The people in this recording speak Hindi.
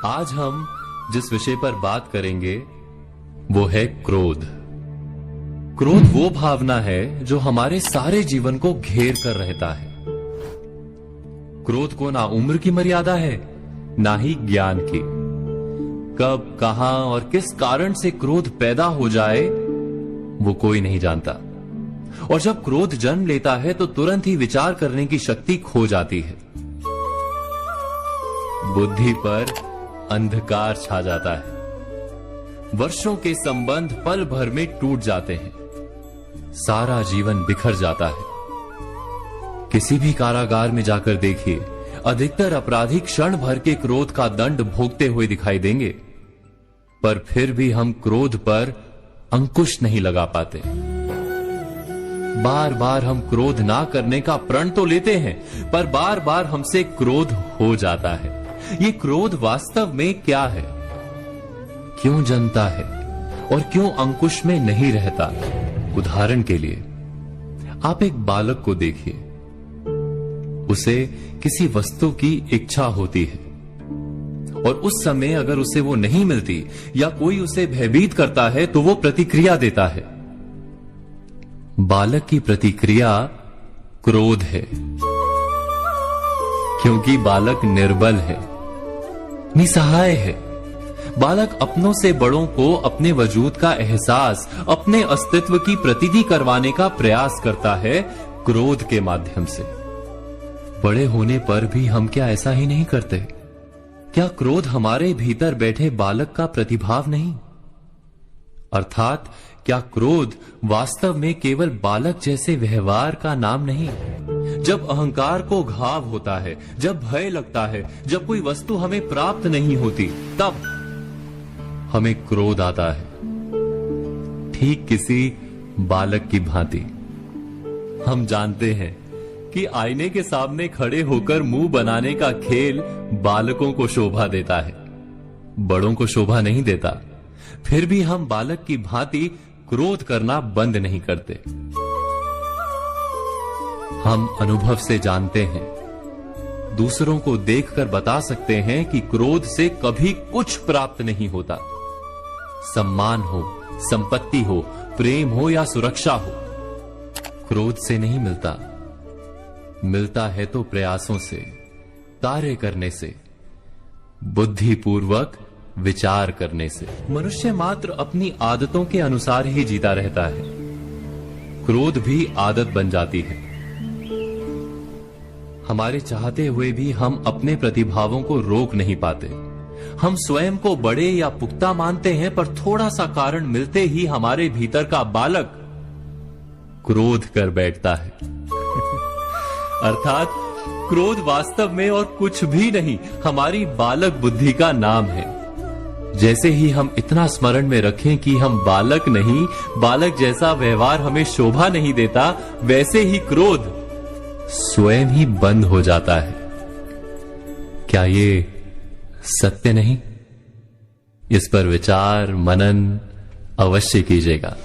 आज हम जिस विषय पर बात करेंगे वो है क्रोध। क्रोध वो भावना है जो हमारे सारे जीवन को घेर कर रहता है। क्रोध को ना उम्र की मर्यादा है ना ही ज्ञान की। कब, कहां और किस कारण से क्रोध पैदा हो जाए वो कोई नहीं जानता। और जब क्रोध जन्म लेता है तो तुरंत ही विचार करने की शक्ति खो जाती है। बुद्धि पर अंधकार छा जाता है। वर्षों के संबंध पल भर में टूट जाते हैं। सारा जीवन बिखर जाता है। किसी भी कारागार में जाकर देखिए, अधिकतर अपराधी क्षण भर के क्रोध का दंड भोगते हुए दिखाई देंगे, पर फिर भी हम क्रोध पर अंकुश नहीं लगा पाते। बार बार हम क्रोध ना करने का प्रण तो लेते हैं, पर बार बार हमसे क्रोध हो जाता है। ये क्रोध वास्तव में क्या है, क्यों जन्मता है और क्यों अंकुश में नहीं रहता? उदाहरण के लिए आप एक बालक को देखिए। उसे किसी वस्तु की इच्छा होती है और उस समय अगर उसे वो नहीं मिलती या कोई उसे भयभीत करता है तो वो प्रतिक्रिया देता है। बालक की प्रतिक्रिया क्रोध है, क्योंकि बालक निर्बल है, निसहाय है। बालक अपनों से बड़ों को अपने वजूद का एहसास, अपने अस्तित्व की प्रतीति करवाने का प्रयास करता है क्रोध के माध्यम से। बड़े होने पर भी हम क्या ऐसा ही नहीं करते? क्या क्रोध हमारे भीतर बैठे बालक का प्रतिभाव नहीं? अर्थात क्या क्रोध वास्तव में केवल बालक जैसे व्यवहार का नाम नहीं? जब अहंकार को घाव होता है, जब भय लगता है, जब कोई वस्तु हमें प्राप्त नहीं होती, तब हमें क्रोध आता है, ठीक किसी बालक की भांति। हम जानते हैं कि आईने के सामने खड़े होकर मुंह बनाने का खेल बालकों को शोभा देता है, बड़ों को शोभा नहीं देता। फिर भी हम बालक की भांति क्रोध करना बंद नहीं करते। हम अनुभव से जानते हैं, दूसरों को देखकर बता सकते हैं कि क्रोध से कभी कुछ प्राप्त नहीं होता। सम्मान हो, संपत्ति हो, प्रेम हो या सुरक्षा हो, क्रोध से नहीं मिलता। मिलता है तो प्रयासों से, कार्य करने से, बुद्धिपूर्वक विचार करने से। मनुष्य मात्र अपनी आदतों के अनुसार ही जीता रहता है। क्रोध भी आदत बन जाती है। हमारे चाहते हुए भी हम अपने प्रतिभावों को रोक नहीं पाते। हम स्वयं को बड़े या पुख्ता मानते हैं, पर थोड़ा सा कारण मिलते ही हमारे भीतर का बालक क्रोध कर बैठता है। अर्थात क्रोध वास्तव में और कुछ भी नहीं, हमारी बालक बुद्धि का नाम है। जैसे ही हम इतना स्मरण में रखें कि हम बालक नहीं, बालक जैसा व्यवहार हमें शोभा नहीं देता, वैसे ही क्रोध स्वयं ही बंद हो जाता है। क्या ये सत्य नहीं? इस पर विचार मनन अवश्य कीजिएगा।